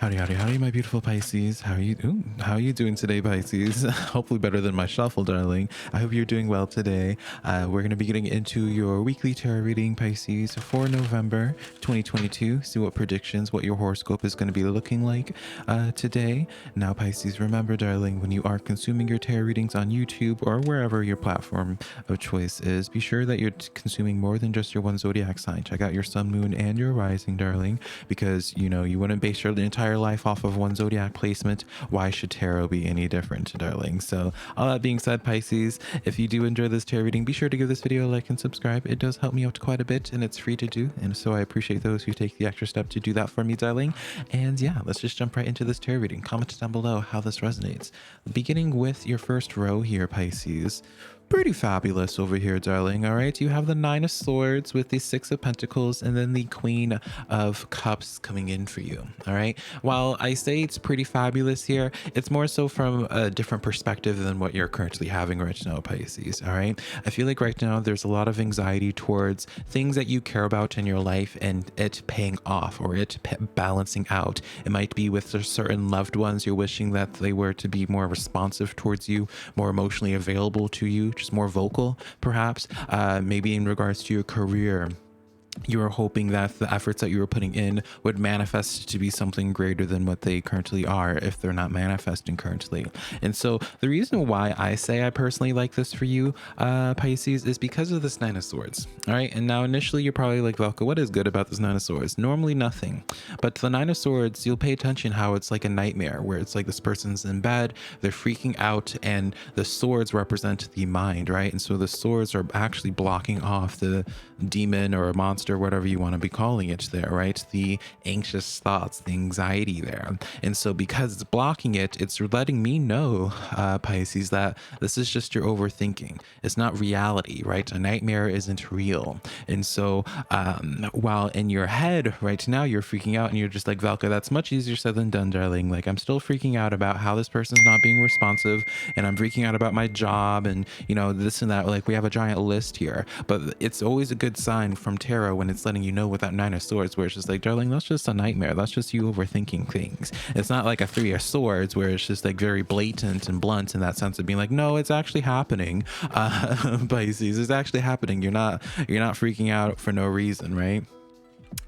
Howdy, howdy, howdy, my beautiful Pisces. How are you doing today, Pisces? Hopefully better than my shuffle, darling. I hope you're doing well today. We're going to be getting into your weekly tarot reading, Pisces, for November 2022. See what your horoscope is going to be looking like today. Now, Pisces, remember, darling, when you are consuming your tarot readings on YouTube or wherever your platform of choice is, be sure that you're consuming more than just your one zodiac sign. Check out your sun, moon, and your rising, darling, because, you wouldn't base your entire life off of one zodiac placement. Why should tarot be any different, darling? So all that being said, Pisces, if you do enjoy this tarot reading, be sure to give this video a like and subscribe. It does help me out quite a bit, and it's free to do, and so I appreciate those who take the extra step to do that for me, darling. And yeah, let's just jump right into this tarot reading. Comment down below how this resonates. Beginning with your first row here, Pisces. Pretty fabulous over here, darling. All right, you have the Nine of Swords with the Six of Pentacles and then the Queen of Cups coming in for you. All right, while I say it's pretty fabulous here, it's more so from a different perspective than what you're currently having right now, Pisces. All right, I feel like right now there's a lot of anxiety towards things that you care about in your life and it paying off or it balancing out. It might be with certain loved ones you're wishing that they were to be more responsive towards you, more emotionally available to you, just more vocal, perhaps. Maybe in regards to your career, you were hoping that the efforts that you were putting in would manifest to be something greater than what they currently are if they're not manifesting currently. And so the reason why I say I personally like this for you, Pisces, is because of this Nine of Swords. All right, and now initially you're probably like, Velka, what is good about this Nine of Swords? Normally nothing, but the Nine of Swords, you'll pay attention how it's like a nightmare where it's like this person's in bed, they're freaking out, and the swords represent the mind, right? And so the swords are actually blocking off the demon or a monster, whatever you want to be calling it there, right? The anxious thoughts, the anxiety there. And so because it's blocking it, it's letting me know, Pisces, that this is just your overthinking. It's not reality, right? A nightmare isn't real. And so while in your head right now you're freaking out and you're just like, Velka, that's much easier said than done, darling. Like, I'm still freaking out about how this person's not being responsive, and I'm freaking out about my job and this and that. Like, we have a giant list here, but it's always a good sign from tarot when it's letting you know with that Nine of Swords, where it's just like, darling, that's just a nightmare. That's just you overthinking things. It's not like a Three of Swords where it's just like very blatant and blunt in that sense of being like, no, it's actually happening. Pisces, it's actually happening. You're not freaking out for no reason, right?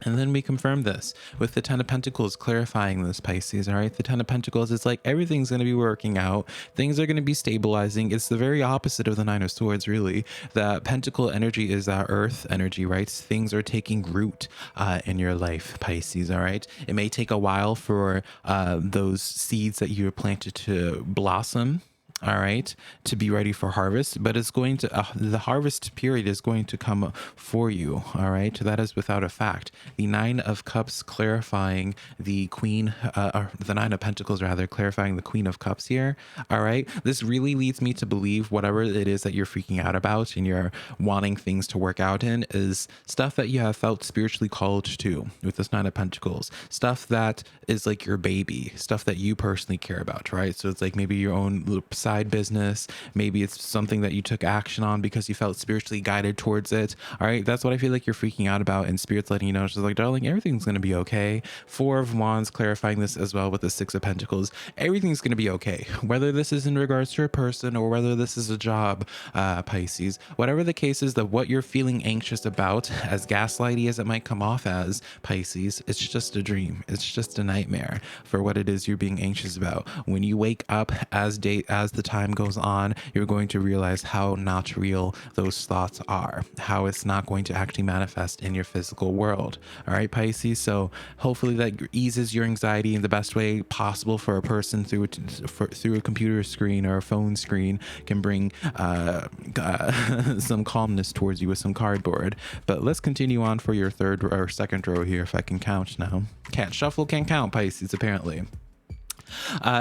And then we confirm this with the Ten of Pentacles clarifying this, Pisces. All right, the Ten of Pentacles is like everything's going to be working out, things are going to be stabilizing. It's the very opposite of the Nine of Swords, really. That Pentacle energy is that earth energy, right? Things are taking root in your life, Pisces. All right, it may take a while for those seeds that you have planted to blossom, all right, to be ready for harvest, but it's going to the harvest period is going to come for you. All right, that is without a fact. The Nine of Cups clarifying the Queen, or the Nine of Pentacles rather, clarifying the Queen of Cups here. All right, this really leads me to believe whatever it is that you're freaking out about and you're wanting things to work out in is stuff that you have felt spiritually called to with this Nine of Pentacles, stuff that is like your baby, stuff that you personally care about, right? So it's like maybe your own little side business, maybe it's something that you took action on because you felt spiritually guided towards it. All right, that's what I feel like you're freaking out about, and Spirit's letting you know, she's like, darling, everything's going to be okay. Four of Wands clarifying this as well with the Six of Pentacles. Everything's going to be okay, whether this is in regards to a person or whether this is a job, Pisces. Whatever the case is, that what you're feeling anxious about, as gaslighty as it might come off as, Pisces, it's just a dream. It's just a nightmare for what it is you're being anxious about. When you wake up, as the time goes on, you're going to realize how not real those thoughts are, how it's not going to actually manifest in your physical world. All right, Pisces. So hopefully that eases your anxiety in the best way possible for a person through a computer screen or a phone screen can bring some calmness towards you with some cardboard. But let's continue on for your third or second row here, if I can count now. Can't shuffle, can't count, Pisces, apparently.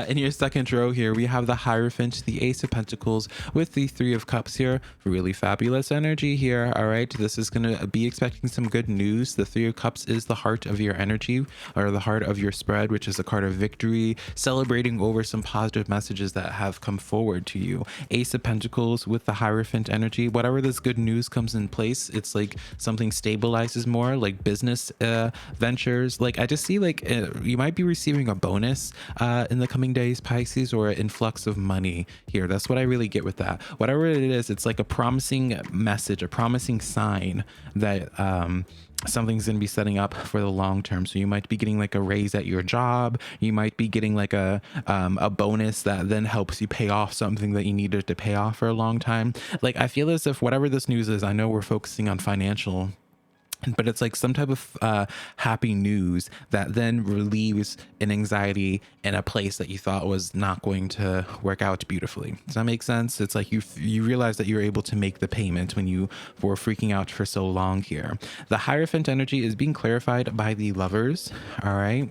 In your second row here, we have the Hierophant, the Ace of Pentacles with the Three of Cups here. Really fabulous energy here. All right, this is going to be expecting some good news. The Three of Cups is the heart of your energy, or the heart of your spread, which is a card of victory, celebrating over some positive messages that have come forward to you. Ace of Pentacles with the Hierophant energy. Whatever this good news comes in place, it's like something stabilizes more, like business ventures. Like I just see like you might be receiving a bonus in the coming days, Pisces, or an influx of money here. That's what I really get with that. Whatever it is, it's like a promising message, a promising sign that something's going to be setting up for the long term. So you might be getting like a raise at your job. You might be getting like a bonus that then helps you pay off something that you needed to pay off for a long time. Like I feel as if whatever this news is, I know we're focusing on financial, but it's like some type of happy news that then relieves an anxiety in a place that you thought was not going to work out beautifully. Does that make sense? It's like you realize that you're able to make the payment when you were freaking out for so long here. The Hierophant energy is being clarified by the Lovers. All right.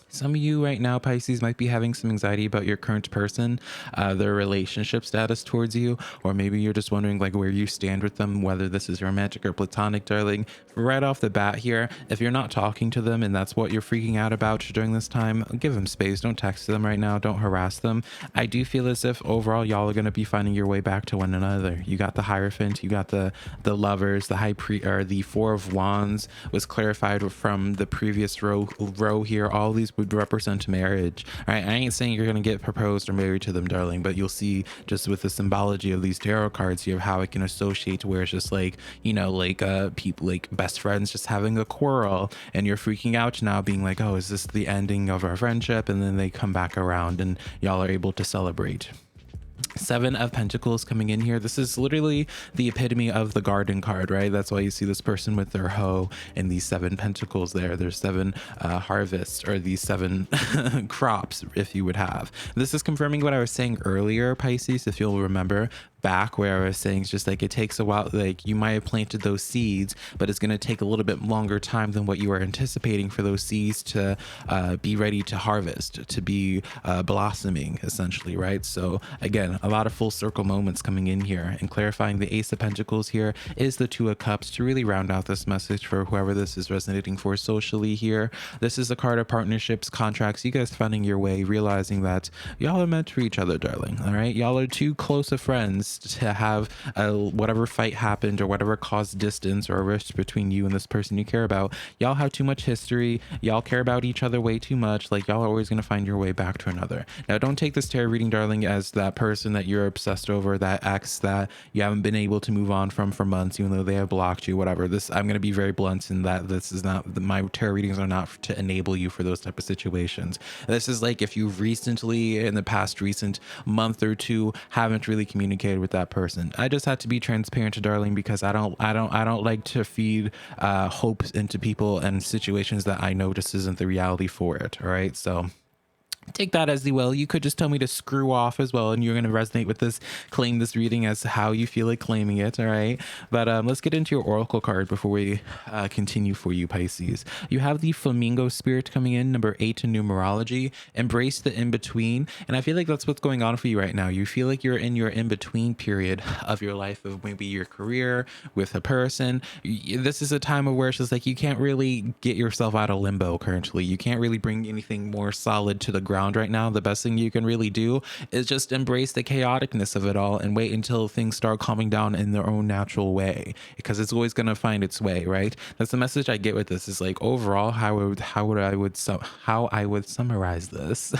Some of you right now, Pisces, might be having some anxiety about your current person, their relationship status towards you, or maybe you're just wondering like where you stand with them, whether this is romantic or platonic, darling. Right off the bat here, if you're not talking to them and that's what you're freaking out about during this time, give them space. Don't text them right now. Don't harass them. I do feel as if overall y'all are going to be finding your way back to one another. You got the Hierophant, you got the Lovers, the the Four of Wands was clarified from the previous row here. All these would represent marriage. All right, I ain't saying you're gonna get proposed or married to them, darling, but you'll see just with the symbology of these tarot cards here how it can associate to where it's just like, you know, like people like best friends just having a quarrel and you're freaking out now, being like, oh, is this the ending of our friendship? And then they come back around and y'all are able to celebrate. Seven of Pentacles coming in here. This is literally the epitome of the garden card, right? That's why you see this person with their hoe and these seven pentacles there. There's seven harvests, or these seven crops, if you would have. This is confirming what I was saying earlier, Pisces, if you'll remember back where I was saying it's just like it takes a while. Like you might have planted those seeds, but it's going to take a little bit longer time than what you were anticipating for those seeds to be ready to harvest, to be blossoming, essentially, right? So again, a lot of full circle moments coming in here, and clarifying the Ace of Pentacles here is the Two of Cups to really round out this message for whoever this is resonating for socially here. This is a card of partnerships, contracts, you guys finding your way, realizing that y'all are meant for each other, darling. All right, y'all are too close of friends to have whatever fight happened or whatever caused distance or a rift between you and this person you care about. Y'all have too much history. Y'all care about each other way too much. Like y'all are always going to find your way back to another. Now, don't take this tarot reading, darling, as that person that you're obsessed over, that ex that you haven't been able to move on from for months, even though they have blocked you, whatever. This, I'm going to be very blunt in that this is not, my tarot readings are not to enable you for those type of situations. This is like if you've recently, in the past recent month or two, haven't really communicated with that person. I just had to be transparent, darling, because I don't like to feed hopes into people and situations that I know just isn't the reality for it. All right, so take that as the will. You could just tell me to screw off as well, and you're going to resonate with this, claim this reading as how you feel like claiming it. All right, but let's get into your oracle card before we continue for you, Pisces. You have the Flamingo Spirit coming in, number 8 in numerology. Embrace the in-between, and I feel like that's what's going on for you right now. You feel like you're in your in-between period of your life, of maybe your career with a person. This is a time of where it's just like you can't really get yourself out of limbo currently. You can't really bring anything more solid to the ground right now. The best thing you can really do is just embrace the chaoticness of it all and wait until things start calming down in their own natural way, because it's always going to find its way, right? That's the message I get with this, is like overall how I would summarize this.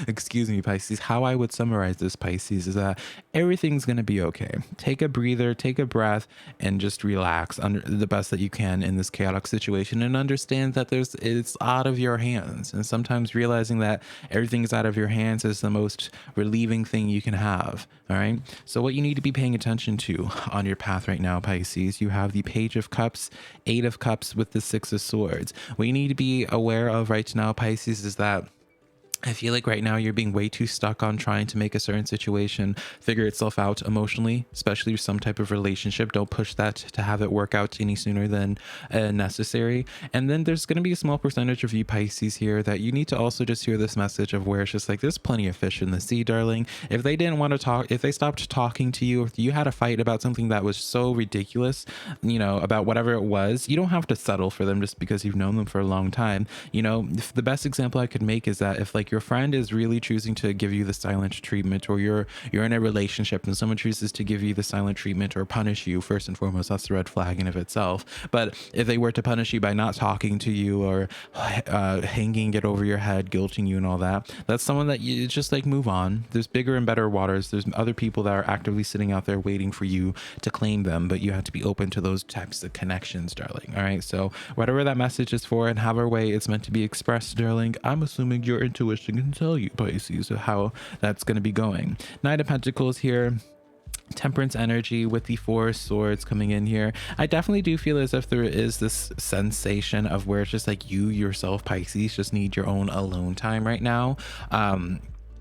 Excuse me, Pisces. How I would summarize this, Pisces, is that everything's going to be okay. Take a breather, take a breath, and just relax under the best that you can in this chaotic situation, and understand that it's out of your hands. And sometimes realizing that everything is out of your hands is the most relieving thing you can have. All right, so what you need to be paying attention to on your path right now, Pisces, you have the Page of Cups, 8 of Cups with the 6 of Swords. What you need to be aware of right now, Pisces, is that I feel like right now you're being way too stuck on trying to make a certain situation figure itself out emotionally, especially with some type of relationship. Don't push that to have it work out any sooner than necessary. And then there's going to be a small percentage of you Pisces here that you need to also just hear this message of where it's just like there's plenty of fish in the sea, darling. If they didn't want to talk, if they stopped talking to you, if you had a fight about something that was so ridiculous, about whatever it was, you don't have to settle for them just because you've known them for a long time. If the best example I could make is that if like your friend is really choosing to give you the silent treatment, or you're in a relationship and someone chooses to give you the silent treatment or punish you, first and foremost, that's the red flag in of itself. But if they were to punish you by not talking to you, or hanging it over your head, guilting you and all that, that's someone that you just like move on. There's bigger and better waters. There's other people that are actively sitting out there waiting for you to claim them, but you have to be open to those types of connections, darling. All right, so whatever that message is for and however way it's meant to be expressed, darling, I'm assuming your intuition can tell you, Pisces, how that's going to be going. Knight of Pentacles here, temperance energy with the Four of Swords coming in here. I definitely do feel as if there is this sensation of where it's just like you yourself, Pisces, just need your own alone time right now.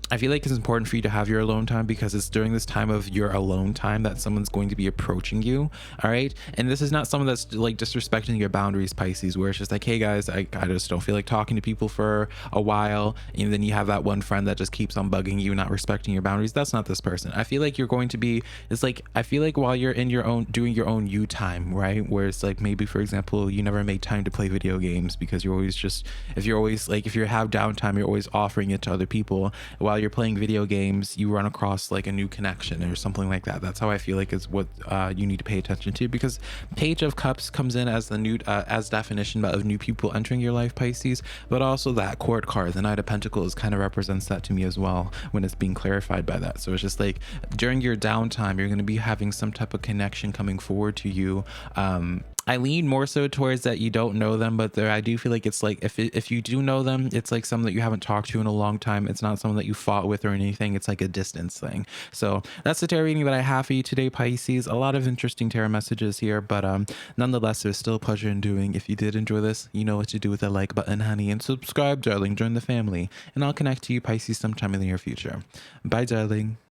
I feel like it's important for you to have your alone time, because it's during this time of your alone time that someone's going to be approaching you. All right. And this is not someone that's like disrespecting your boundaries, Pisces, where it's just like, hey guys, I just don't feel like talking to people for a while. And then you have that one friend that just keeps on bugging you, not respecting your boundaries. That's not this person. I feel like you're going to be, it's like, I feel like while you're in your own, doing your own you time, right? Where it's like, maybe for example, you never made time to play video games because you're always just, if you have downtime, you're always offering it to other people. While you're playing video games, you run across like a new connection or something like that. That's how I feel like is what you need to pay attention to, because Page of Cups comes in as the new as definition of new people entering your life, Pisces, but also that Court card, the Knight of Pentacles, kind of represents that to me as well when it's being clarified by that. So it's just like during your downtime, you're going to be having some type of connection coming forward to you. I lean more so towards that you don't know them, but I do feel like it's like if you do know them, it's like someone that you haven't talked to in a long time. It's not someone that you fought with or anything. It's like a distance thing. So that's the tarot reading that I have for you today, Pisces. A lot of interesting tarot messages here, but nonetheless, there's still pleasure in doing. If you did enjoy this, you know what to do with the like button, honey, and subscribe, darling. Join the family, and I'll connect to you, Pisces, sometime in the near future. Bye, darling.